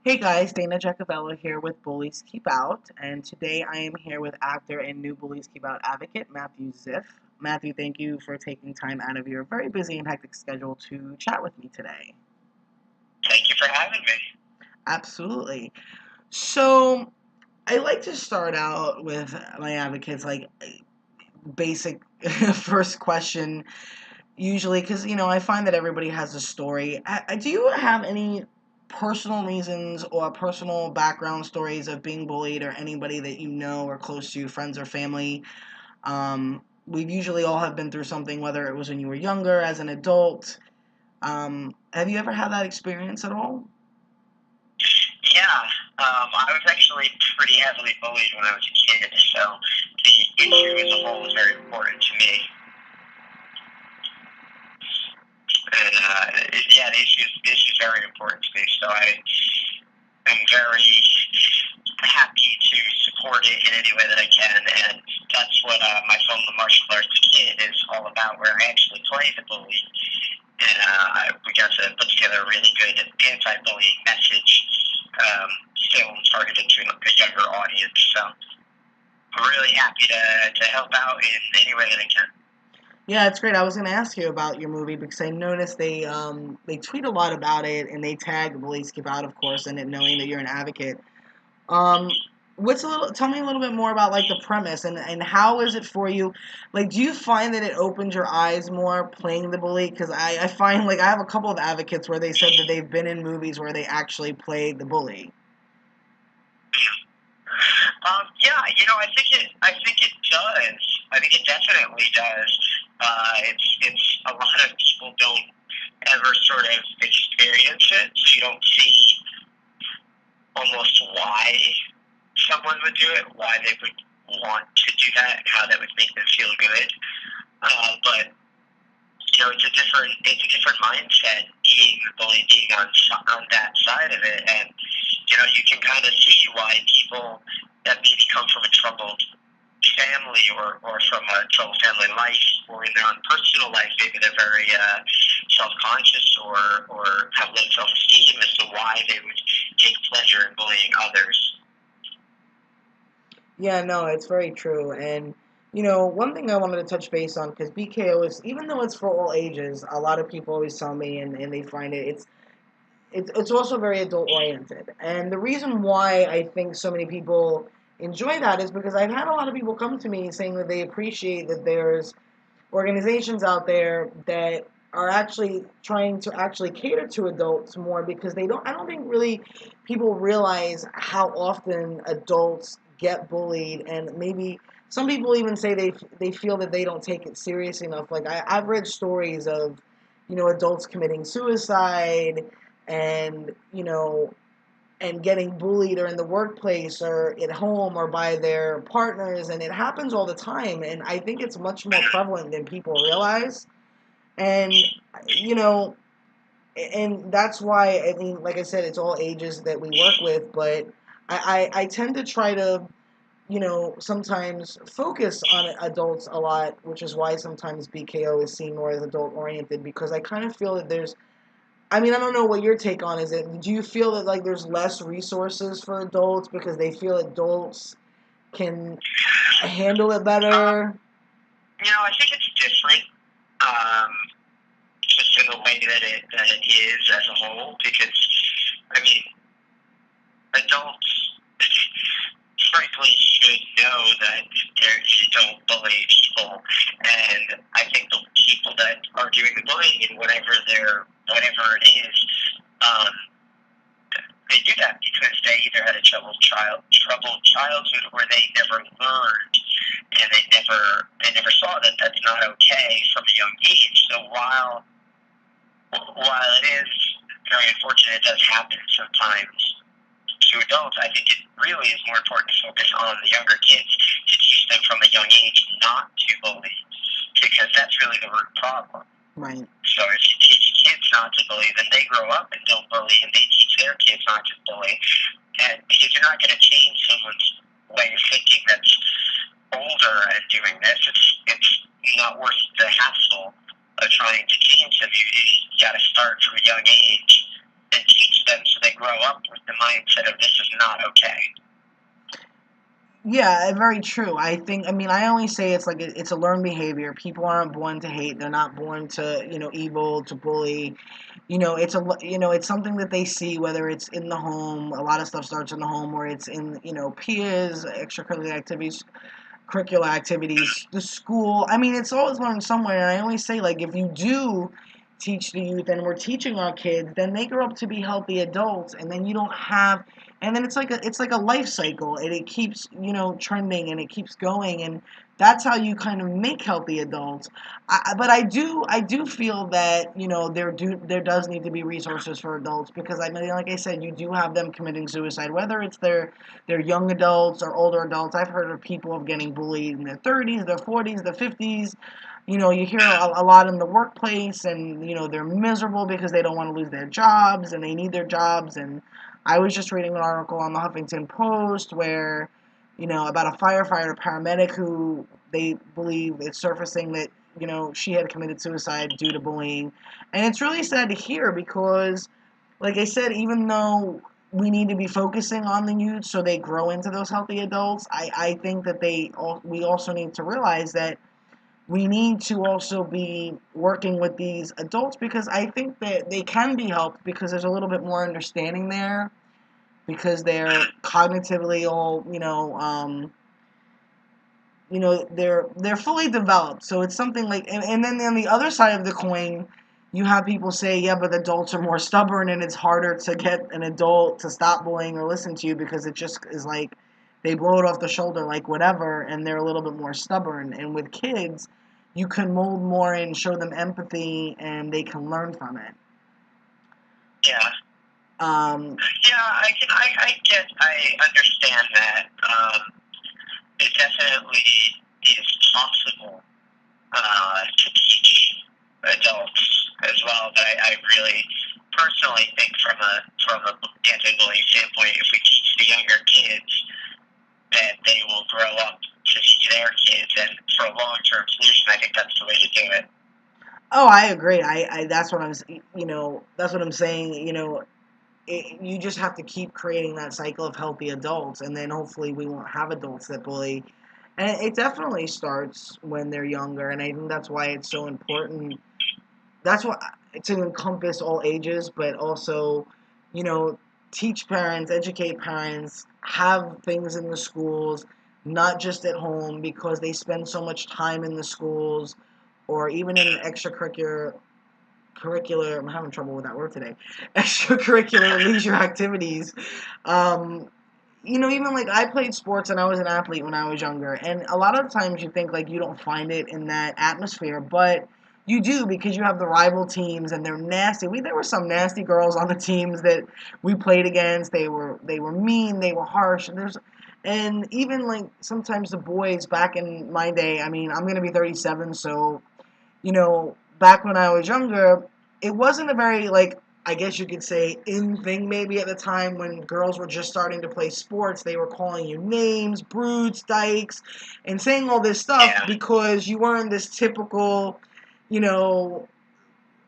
Hey guys, DanaJ here with Bullies Keep Out, and today I am here with actor and new Bullies Keep Out advocate Matthew Ziff. Matthew, thank you for taking time out of your very busy and hectic schedule to chat with me today. Thank you for having me. Absolutely. So, I like to start out with my advocates like basic first question, usually because I find that everybody has a story. Do you have any personal reasons or personal background stories of being bullied, or anybody that you know or close to, friends or family? We've usually all have been through something, whether it was when you were younger, as an adult. Have you ever had that experience at all? Yeah, I was actually pretty heavily bullied when I was a kid, so the issue as a whole was very important to me. And yeah, the issue is very important to me. So I am very happy to support it in any way that I can, and that's what my film, The Martial Arts Kid, is all about, where I actually play the bully. And we got to put together a really good anti-bullying message, film targeted to a younger audience. So I'm really happy to help out in any way that I can. Yeah, it's great. I was going to ask you about your movie because I noticed they tweet a lot about it, and they tag Bullies Keep Out, of course, and it knowing that you're an advocate. Um, Tell me a little bit more about like the premise, and how is it for you? Like, do you find that it opens your eyes more playing the bully? Because I find, like, I have a couple of advocates where they said that they've been in movies where they actually played the bully. Yeah, I think it does. I think it definitely does. It's a lot of people don't ever sort of experience it, so you don't see almost why someone would do it, why they would want to do that, how that would make them feel good. But it's a different mindset being the bully, being on that side of it, and you can kind of see why people that maybe come from a troubled family, or from a troubled family life, or in their own personal life, maybe they're very self-conscious, or have low self-esteem, as to why they would take pleasure in bullying others. Yeah, no, it's very true. And, one thing I wanted to touch base on, because BKO is, even though it's for all ages, a lot of people always tell me, and they find it's also very adult oriented. And the reason why I think so many people enjoy that is because I've had a lot of people come to me saying that they appreciate that there's organizations out there that are actually trying to actually cater to adults more, because I don't think really people realize how often adults get bullied, and maybe some people even say they feel that they don't take it serious enough. Like, I've read stories of adults committing suicide, and and getting bullied, or in the workplace, or at home, or by their partners, and it happens all the time, and I think it's much more prevalent than people realize. And you know and that's why, I mean, like I said, it's all ages that we work with, but I tend to try to sometimes focus on adults a lot, which is why sometimes BKO is seen more as adult oriented, because I kind of feel that I mean, I don't know what your take on is. Do you feel that, like, there's less resources for adults because they feel adults can handle it better? I think it's different, um, just in the way that it is as a whole, because I mean, adults frankly should know that you don't bully people, and I think the people that are doing the bullying, in whatever it is, um, they do that because they either had a troubled childhood, or they never learned, and they never saw that that's not okay from a young age. So while it is very unfortunate, it does happen sometimes to adults, I think it really is more important to focus on the younger kids, to teach them from a young age not to bully, because that's really the root problem. Right. So if you teach kids not to bully, then they grow up and don't bully, and they teach their kids not to bully. And because you're not going to change someone's way of thinking that's older and doing this, it's not worth the hassle of trying to change them. You got to start from a young age and teach them, so they grow up with the mindset of this is not okay. Yeah, very true. I always say it's like it's a learned behavior. People aren't born to hate. They're not born to, evil, to bully. It's something that they see, whether it's in the home. A lot of stuff starts in the home, or it's in, peers, curricular activities, the school. I mean, it's always learned somewhere. And I always say, like, if you do teach the youth, and we're teaching our kids, then they grow up to be healthy adults, and then you don't have, and then it's like a life cycle, and it keeps, trending, and it keeps going, and that's how you kind of make healthy adults. But I do feel that, there does need to be resources for adults, because I mean, like I said, you do have them committing suicide, whether it's their young adults or older adults. I've heard of people of getting bullied in their 30s, their 40s, their 50s. You hear a lot in the workplace, and, they're miserable because they don't want to lose their jobs, and they need their jobs. And I was just reading an article on the Huffington Post where, about a firefighter paramedic who they believe it's surfacing that, she had committed suicide due to bullying. And it's really sad to hear, because, like I said, even though we need to be focusing on the youth so they grow into those healthy adults, I think that we also need to realize that we need to also be working with these adults, because I think that they can be helped, because there's a little bit more understanding there, because they're cognitively all, they're fully developed. So it's something like, and then on the other side of the coin, you have people say, yeah, but adults are more stubborn, and it's harder to get an adult to stop bullying or listen to you, because it just is like they blow it off the shoulder, like whatever, and they're a little bit more stubborn. And with kids, you can mold more and show them empathy, and they can learn from it. Yeah. Um, I understand that. It definitely is possible to teach adults as well. But I really personally think from a anti-bullying standpoint, if we teach the younger kids, that they will grow up to teach their kids, and for a long-term solution, I think that's the way to do it. oh, I agree. That's what that's what I'm saying. You just have to keep creating that cycle of healthy adults, and then hopefully we won't have adults that bully. And it definitely starts when they're younger, and I think that's why it's so important. That's what to encompass all ages, but also, you know, teach parents, educate parents, have things in the schools, not just at home, because they spend so much time in the schools, or even in curricular, I'm having trouble with that word today, extracurricular leisure activities. Um, Even like I played sports, and I was an athlete when I was younger, and a lot of times you think like you don't find it in that atmosphere, but you do, because you have the rival teams, and they're nasty. There were some nasty girls on the teams that we played against. They were mean, they were harsh, and even like sometimes the boys back in my day. I mean, I'm gonna be 37, so back when I was younger, it wasn't a very, like, I guess you could say, in thing maybe at the time when girls were just starting to play sports. They were calling you names, brutes, dykes, and saying all this stuff, because you weren't this typical, you know,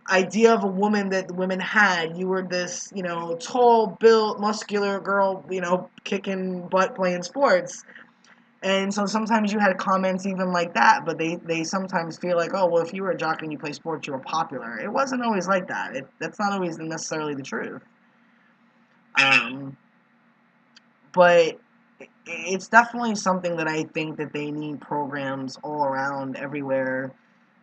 idea of a woman that women had. You were this, tall, built, muscular girl, kicking butt playing sports. And so sometimes you had comments even like that, but they sometimes feel like, oh, well, if you were a jock and you play sports, you were popular. It wasn't always like that. That's not always necessarily the truth. But it's definitely something that I think that they need programs all around, everywhere,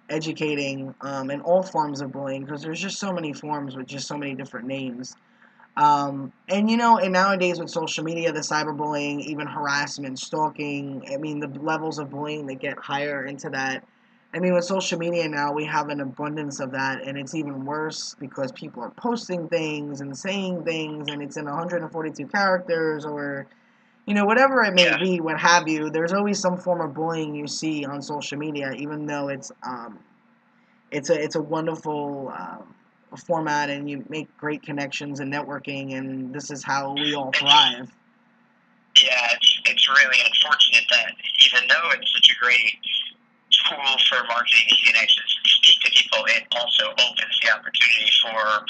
educating in all forms of bullying, because there's just so many forms with just so many different names. And nowadays with social media, the cyberbullying, even harassment, stalking, I mean, the levels of bullying that get higher into that. I mean, with social media now, we have an abundance of that, and it's even worse because people are posting things and saying things, and it's in 142 characters, or, whatever it may be, what have you. There's always some form of bullying you see on social media, even though it's a wonderful format, and you make great connections and networking, and this is how we all thrive. Yeah, it's really unfortunate that even though it's such a great tool for marketing and connections to speak to people, it also opens the opportunity for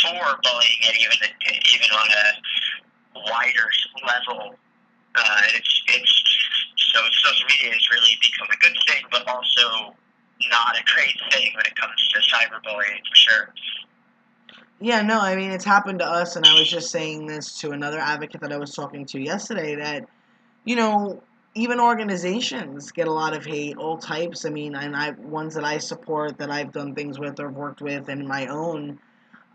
for bullying, and even on a wider level. It's so social media has really become a good thing, but also not a great thing when it comes to cyberbullying, for sure. Yeah, no, I mean, it's happened to us, and I was just saying this to another advocate that I was talking to yesterday, that, you know, even organizations get a lot of hate, all types. I mean, and ones that I support, that I've done things with or worked with, and my own.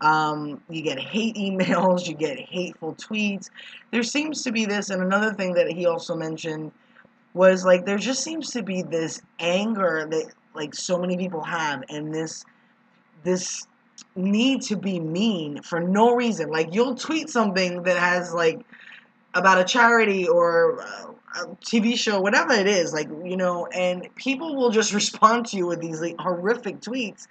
You get hate emails, you get hateful tweets. There seems to be this, and another thing that he also mentioned was like there just seems to be this anger that like so many people have, and this need to be mean for no reason. Like you'll tweet something that has like about a charity or a TV show, whatever it is, like, you know, and people will just respond to you with these like horrific tweets,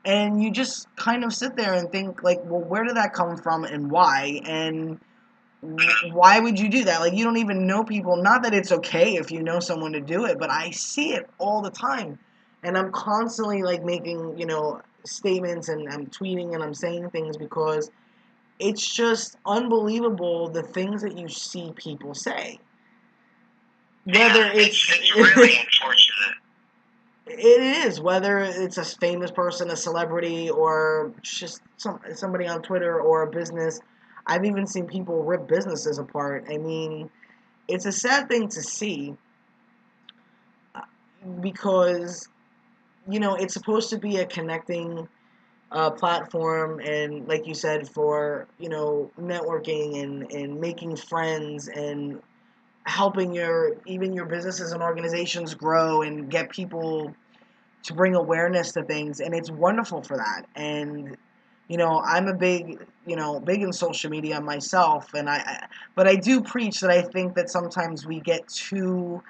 and you just kind of sit there and think like, well, where did that come from and why? And why would you do that? Like, you don't even know people. Not that it's okay if you know someone to do it, but I see it all the time. And I'm constantly like making, you know, statements, and I'm tweeting and I'm saying things because it's just unbelievable the things that you see people say. Whether it's really unfortunate. It is, whether it's a famous person, a celebrity, or just somebody on Twitter or a business. I've even seen people rip businesses apart. I mean, it's a sad thing to see because, you know, it's supposed to be a connecting platform, and like you said, for, you know, networking and making friends and helping even your businesses and organizations grow and get people to bring awareness to things, and it's wonderful for that. And you know, I'm a big in social media myself, and but I do preach that I think that sometimes we get too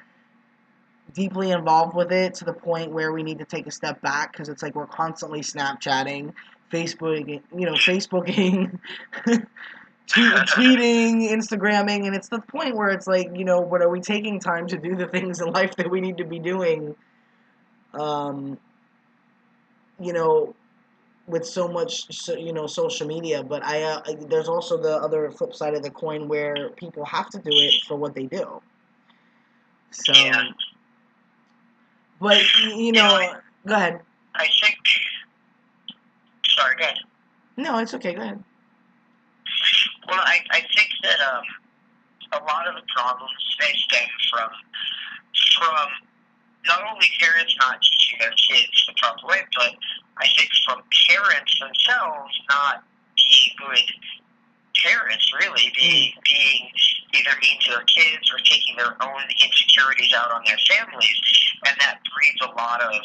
deeply involved with it to the point where we need to take a step back, because it's like we're constantly Snapchatting, Facebooking, tweeting, Instagramming, and it's the point where it's like, you know, but are we taking time to do the things in life that we need to be doing? Um, you know, with so much, you know, social media. But there's also the other flip side of the coin where people have to do it for what they do. So, Yeah. but you know, go ahead. I think. Sorry, go ahead. No, it's okay. Go ahead. Well, I think that a lot of the problems they stem from not only parents not teaching their kids the proper way, but I think from parents themselves not being good parents, really, being either mean to their kids or taking their own insecurities out on their families, and that breeds a lot of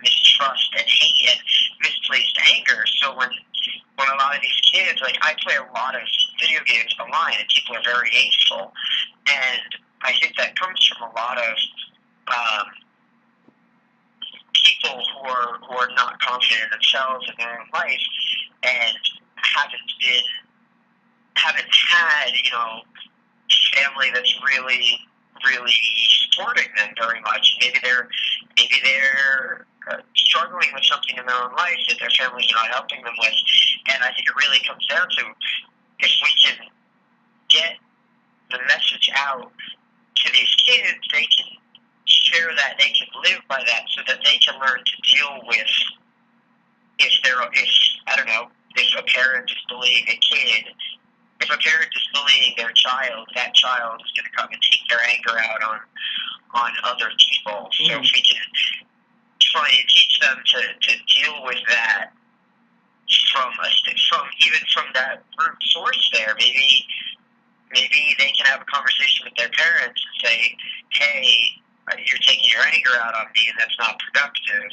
mistrust and hate and misplaced anger. So when a lot of these kids, like I play a lot of video games online, and people are very hateful, and I think that comes from a lot of people who are not confident in themselves and their own life, and haven't had, you know, family that's really supporting them very much. Maybe they're struggling with something in their own life that their families are not helping them with, and I think it really comes down to if we can get the message out to these kids, they can share that, they can live by that, so that they can learn to deal with if I don't know, if a parent is bullying a kid. If a parent is bullying their child, that child is going to come and take their anger out on other people. So if we can try and teach them to deal with that from that root source there, maybe they can have a conversation with their parents and say, hey, you're taking your anger out on me, and that's not productive.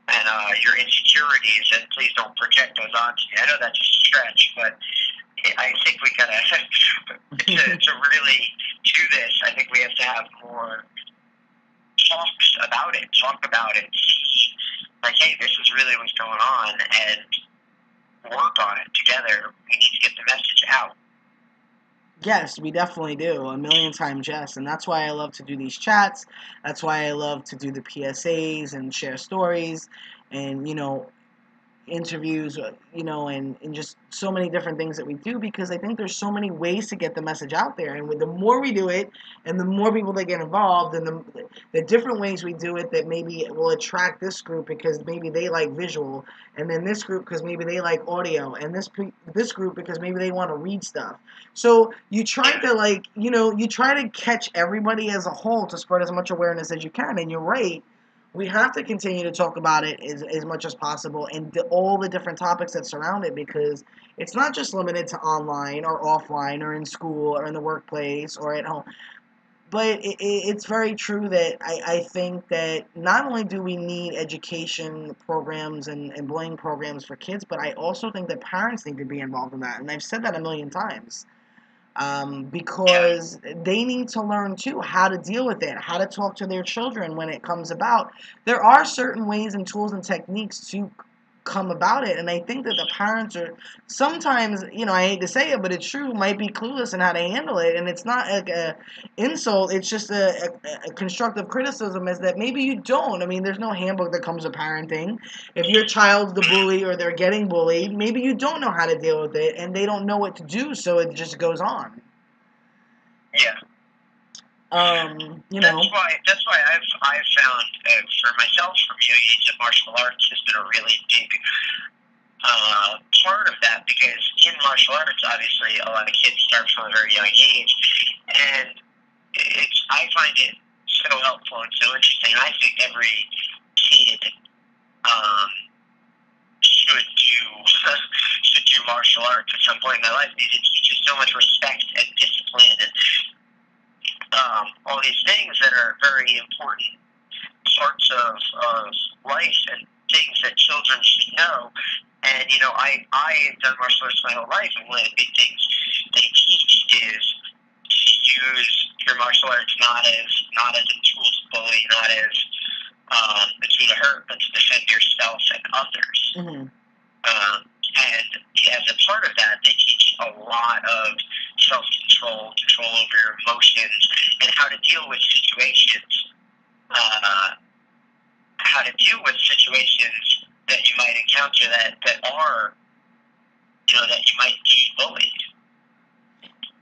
And your insecurities, and please don't project those onto me. I know that's a stretch, but I think we gotta to really do this. I think we have to have more talks about it. Talk about it. Like, hey, this is really what's going on, and work on it together. We need to get the message out. Yes, we definitely do. A million times yes. And that's why I love to do these chats. That's why I love to do the PSAs and share stories. And, you know, interviews, and just so many different things that we do, because I think there's so many ways to get the message out there. And with the more we do it and the more people that get involved, and the different ways we do it, that maybe it will attract this group because maybe they like visual, and then this group because maybe they like audio, and this group because maybe they want to read stuff. So you try to you try to catch everybody as a whole to spread as much awareness as you can. And you're right, we have to continue to talk about it as much as possible, and all the different topics that surround it, because it's not just limited to online or offline or in school or in the workplace or at home. But it's very true that I think that not only do we need education programs and bullying programs for kids, but I also think that parents need to be involved in that. And I've said that a million times. Because they need to learn too how to deal with it, how to talk to their children when it comes about. There are certain ways and tools and techniques to come about it, and I think that the parents are sometimes, I hate to say it, but it's true, might be clueless in how to handle it. And it's not like a insult, it's just a constructive criticism, is that maybe you don't. I mean, there's no handbook that comes with parenting. If your child's the bully or they're getting bullied, maybe you don't know how to deal with it and they don't know what to do, so it just goes on. Yeah. That's why I've found for myself, from young age, that martial arts has been a really big part of that, because in martial arts, obviously, a lot of kids start from a very young age, and I find it so helpful and so interesting. I think every kid should do martial arts at some point in their life, because it teaches so much respect and discipline and all these things that are very important parts of life and things that children should know. And I've done martial arts my whole life, and one of the big things they teach is to use your martial arts not as a tool to bully, not as a tool to hurt, but to defend yourself and others. Mm-hmm. And as a part of that, they teach a lot of self-control, control over your emotions, and how to deal with situations. How to deal with situations that you might encounter that are, that you might be bullied.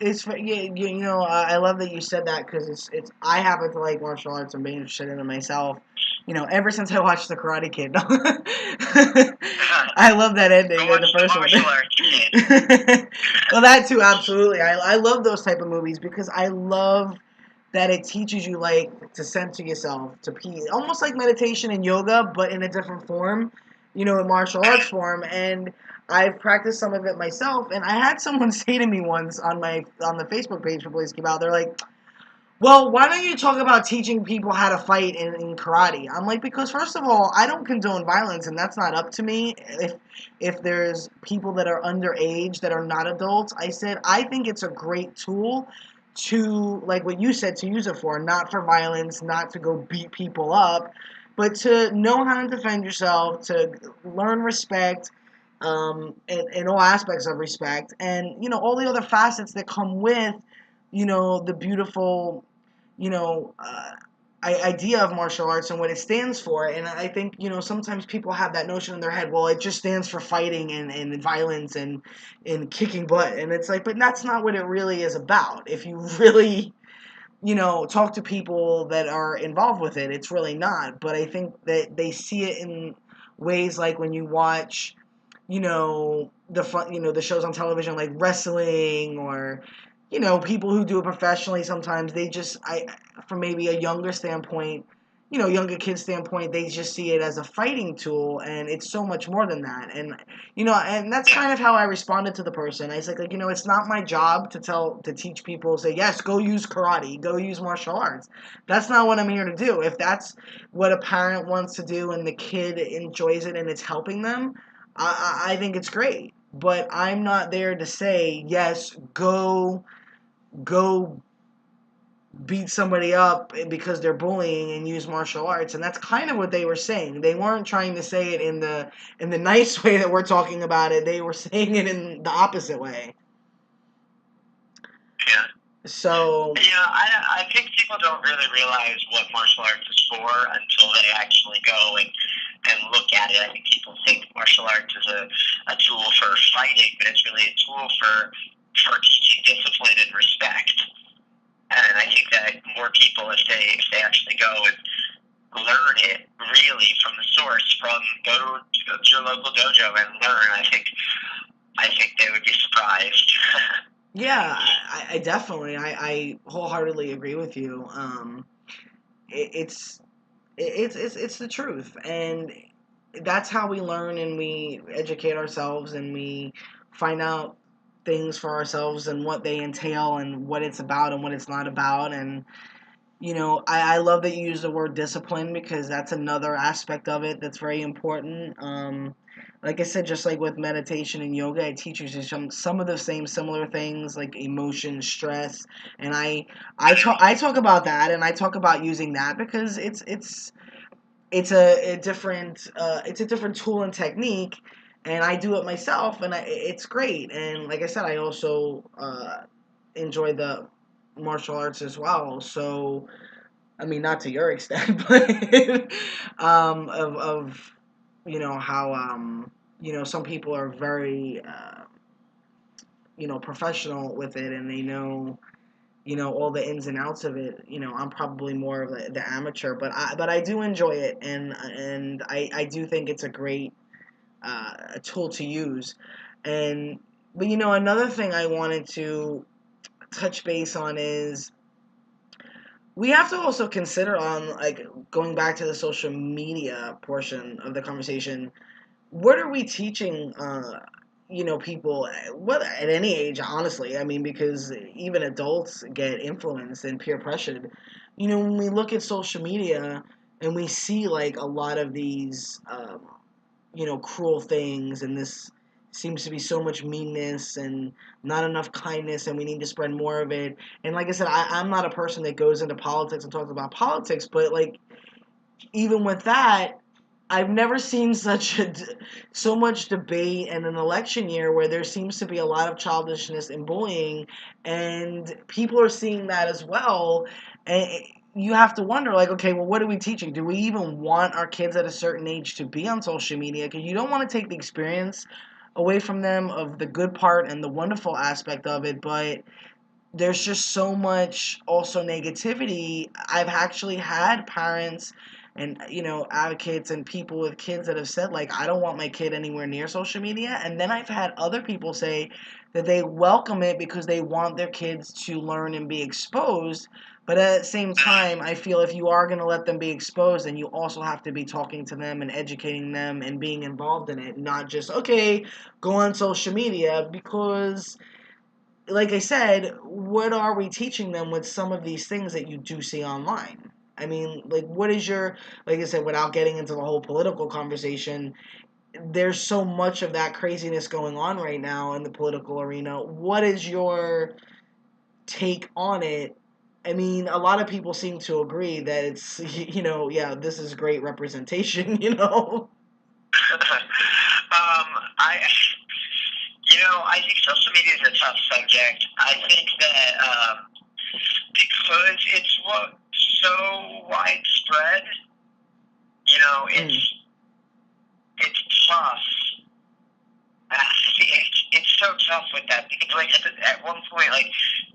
I love that you said that, because it's I happen to like martial arts and being interested in it myself. Ever since I watched The Karate Kid. I love that ending in the first one. Well, that too, absolutely. I love those type of movies, because I love that it teaches you to center yourself, to pee, almost like meditation and yoga, but in a different form, in martial arts form. And I've practiced some of it myself, and I had someone say to me once on the Facebook page for Bullies Keep Out, they're like, well, why don't you talk about teaching people how to fight in karate? I'm like, because first of all, I don't condone violence, and that's not up to me. If there's people that are underage, that are not adults, I said, I think it's a great tool to, like what you said, to use it for, not for violence, not to go beat people up, but to know how to defend yourself, to learn respect, in all aspects of respect, and, all the other facets that come with, the beautiful, idea of martial arts and what it stands for. And I think, sometimes people have that notion in their head, well, it just stands for fighting and violence and kicking butt. And it's like, but that's not what it really is about. If you really, talk to people that are involved with it, it's really not. But I think that they see it in ways like when you watch, the shows on television like wrestling, or people who do it professionally. Sometimes they just, from maybe a younger standpoint, younger kids standpoint, they just see it as a fighting tool, and it's so much more than that. And and that's kind of how I responded to the person. I was like, it's not my job to teach people, say, yes, go use karate, go use martial arts. That's not what I'm here to do. If that's what a parent wants to do and the kid enjoys it and it's helping them, I think it's great. But I'm not there to say, yes, go beat somebody up because they're bullying and use martial arts. And that's kind of what they were saying. They weren't trying to say it in the nice way that we're talking about it. They were saying it in the opposite way. Yeah. So I think people don't really realize what martial arts is for until they actually go and and look at it. I think people think martial arts is a tool for fighting, but it's really a tool for teaching discipline and respect. And I think that more people, if they actually go and learn it really from the source, go to your local dojo and learn, I think they would be surprised. Yeah, I definitely, I wholeheartedly agree with you. It's the truth, and that's how we learn and we educate ourselves and we find out things for ourselves and what they entail and what it's about and what it's not about. And I love that you use the word discipline, because that's another aspect of it that's very important. Like I said, just like with meditation and yoga, it teaches you some of the same similar things like emotion, stress, and I talk about that, and I talk about using that because it's a different tool and technique, and I do it myself, and it's great. And like I said, I also enjoy the martial arts as well. So I mean, not to your extent, but of how some people are very professional with it, and they know all the ins and outs of it. I'm probably more of the amateur, but I do enjoy it, and I do think it's a great tool to use. And but another thing I wanted to touch base on is we have to also consider on, like, going back to the social media portion of the conversation. What are we teaching people, what at any age, honestly? I mean, because even adults get influenced and peer pressured. When we look at social media and we see like a lot of these cruel things, and this seems to be so much meanness and not enough kindness, and we need to spread more of it. And like I said, I'm not a person that goes into politics and talks about politics, but like, even with that, I've never seen so much debate in an election year where there seems to be a lot of childishness and bullying, and people are seeing that as well. And you have to wonder, like, okay, well, what are we teaching? Do we even want our kids at a certain age to be on social media? Because you don't want to take the experience away from them of the good part and the wonderful aspect of it, but there's just so much also negativity. I've actually had parents and advocates and people with kids that have said, like, I don't want my kid anywhere near social media. And then I've had other people say that they welcome it because they want their kids to learn and be exposed. But at the same time, I feel if you are going to let them be exposed, then you also have to be talking to them and educating them and being involved in it, not just, okay, go on social media. Because like I said, what are we teaching them with some of these things that you do see online? I mean, like, what is like I said, without getting into the whole political conversation, there's so much of that craziness going on right now in the political arena. What is your take on it? I mean, a lot of people seem to agree that it's, yeah, this is great representation, I I think social media is a tough subject. I think that because it's so widespread, it's tough. It's so tough with that, because like at one point, like,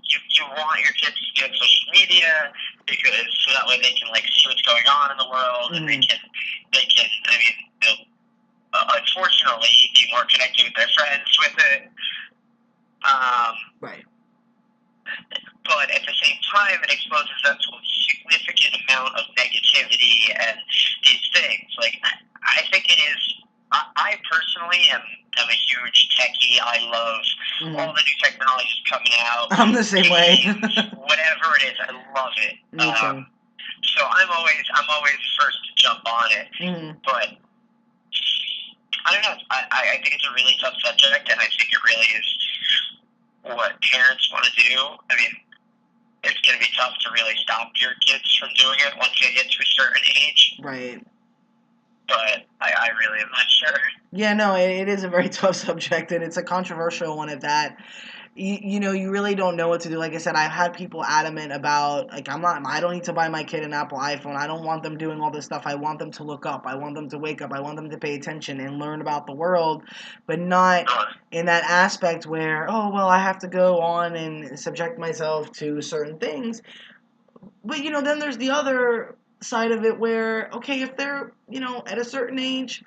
you want your kids to be on social media because so that way they can like see what's going on in the world, and they can I mean, they'll unfortunately be more connected with their friends with it. Right. But at the same time, it exposes them to a significant amount of negativity and these things. Like, I think it is. I personally am a huge techie. I love all the new technologies coming out. I'm the same way. Whatever it is, I love it. Me too. So I'm always first to jump on it. But I don't know. I think it's a really tough subject, and I think it really is what parents want to do. I mean, it's going to be tough to really stop your kids from doing it once they get to a certain age. Right. but I really am not sure. Yeah, no, it is a very tough subject, and it's a controversial one at that. You really don't know what to do. Like I said, I've had people adamant about, like, I don't need to buy my kid an Apple iPhone. I don't want them doing all this stuff. I want them to look up. I want them to wake up. I want them to pay attention and learn about the world, but not in that aspect where, oh, well, I have to go on and subject myself to certain things. But, then there's the other side of it where, okay, if they're, at a certain age,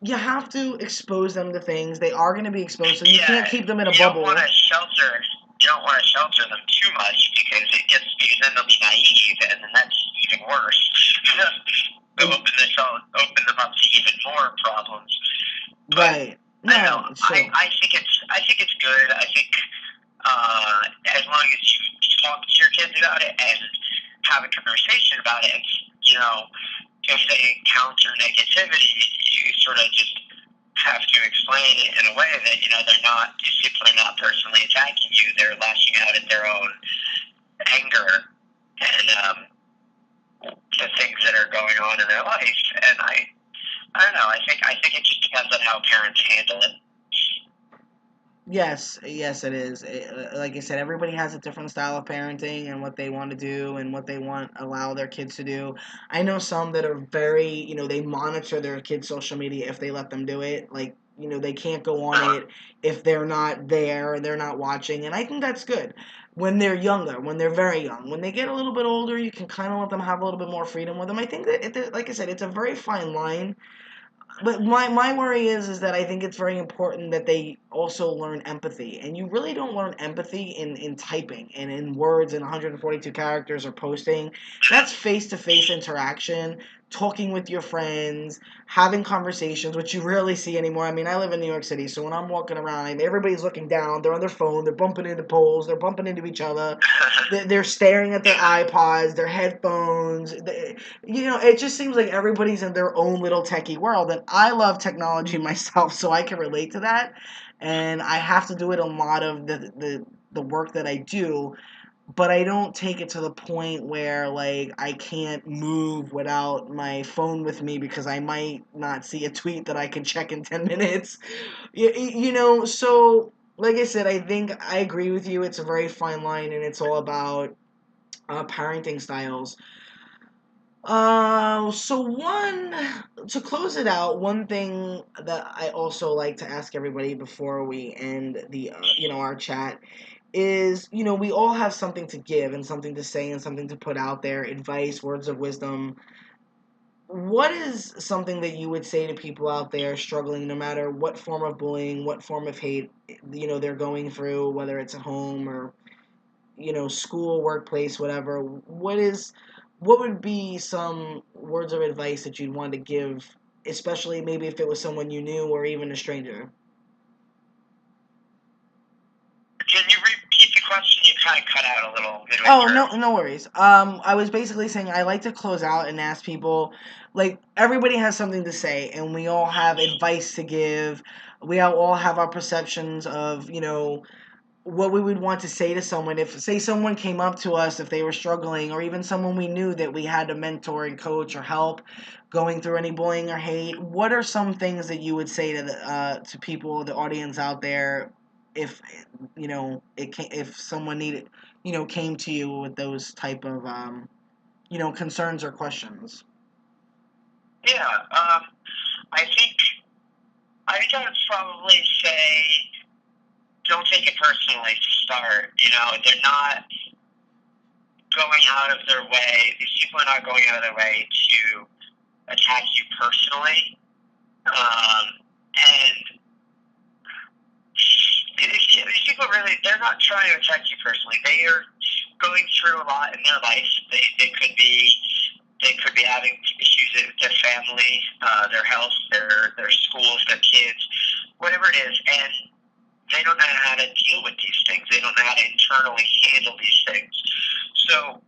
you have to expose them to things. They are going to be exposed, so you can't keep them in a bubble. You don't want to shelter them too much because then they'll be naive, and then that's even worse. They'll open them up to even more problems. But, right. No, I know. I think it's good. I think as long as you talk to your kids about it and have a conversation about it, and if they encounter negativity, you sort of just have to explain it in a way that these people are not personally attacking you; they're lashing out at their own anger and the things that are going on in their life. And I don't know. I think it just depends on how parents handle it. Yes, it is. Like I said, everybody has a different style of parenting and what they want to do and what they allow their kids to do. I know some that are very, they monitor their kids' social media if they let them do it. Like, they can't go on it if they're not there and they're not watching. And I think that's good when they're younger, when they're very young. When they get a little bit older, you can kind of let them have a little bit more freedom with them. I think that, like I said, it's a very fine line. But my worry is that I think it's very important that they also learn empathy. And you really don't learn empathy in typing and in words in 142 characters or posting. That's face-to-face interaction, talking with your friends, having conversations, which you rarely see anymore. I mean, I live in New York City, so when I'm walking around, everybody's looking down. They're on their phone. They're bumping into poles. They're bumping into each other. They're staring at their iPods, their headphones. It just seems like everybody's in their own little techie world. And I love technology myself, so I can relate to that. And I have to do it a lot of the work that I do. But I don't take it to the point where, like, I can't move without my phone with me because I might not see a tweet that I can check in 10 minutes. So, like I said, I think I agree with you. It's a very fine line, and it's all about parenting styles. To close it out, one thing that I also like to ask everybody before we end our chat is, we all have something to give and something to say and something to put out there, advice, words of wisdom. What is something that you would say to people out there struggling, no matter what form of bullying, what form of hate, they're going through, whether it's at home or, school, workplace, whatever? What would be some words of advice that you'd want to give, especially maybe if it was someone you knew or even a stranger? Can you repeat the question? You kind of cut out a little midway Oh, through. no worries. I was basically saying I like to close out and ask people, like, everybody has something to say, and we all have advice to give. We all have our perceptions of, what we would want to say to someone. If, say, someone came up to us, if they were struggling, or even someone we knew that we had to mentor and coach or help going through any bullying or hate, what are some things that you would say to people, the audience out there, if if someone came to you with those type of concerns or questions? Yeah, I think I would probably say don't take it personally to start. They're not going out of their way. These people are not going out of their way to attack you personally. And these people they're not trying to attack you personally. They are going through a lot in their life. They could be having issues with their family, their health, their schools, their kids, whatever it is, and they don't know how to deal with these things. They don't know how to internally handle these things. So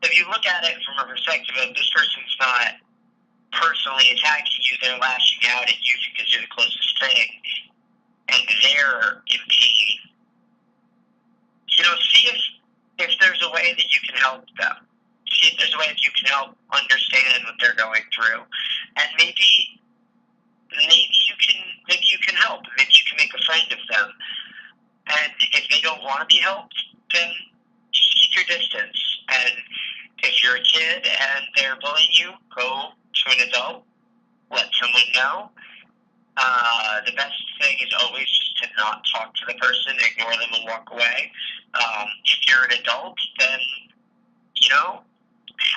if you look at it from a perspective of this person's not personally attacking you, they're lashing out at you because you're the closest thing, and they're in pain. See if there's a way that you can help them. see if there's a way that you can help understand what they're going through, and maybe you can help. Maybe you can make a friend of them. And if they don't want to be helped, then just keep your distance. And if you're a kid and they're bullying you, go to an adult, let someone know. The best thing is always just to not talk to the person, ignore them, and walk away. If you're an adult, then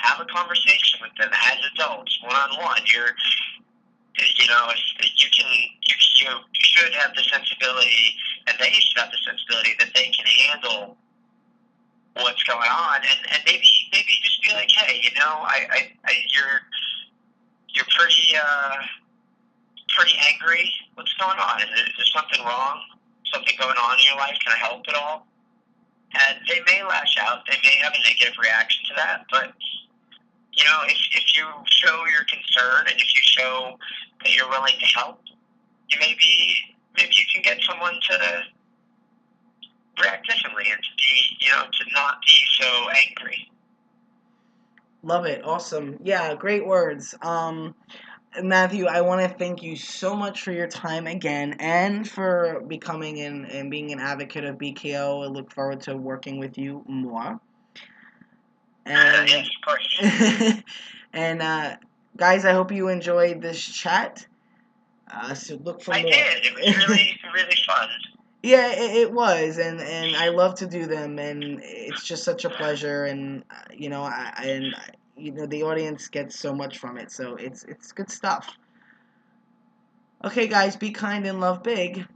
have a conversation with them as adults, one-on-one. You should have the sensibility, and they should have the sensibility that they can handle what's going on, and maybe just be like, hey, you're pretty angry. What's going on? Is there something wrong? Something going on in your life? Can I help at all? And they may lash out. They may have a negative reaction to that, but if you show your concern and if you show that you're willing to help, maybe you can get someone to react differently and to not be so angry. Love it. Awesome. Yeah, great words. Matthew, I want to thank you so much for your time again and for becoming and being an advocate of BKO. I look forward to working with you more. And, yes, of course. And guys, I hope you enjoyed this chat. So look for more. I did. It was really, really fun. Yeah, it was, and I love to do them, and it's just such a pleasure, and the audience gets so much from it, so it's good stuff. Okay, guys, be kind and love big.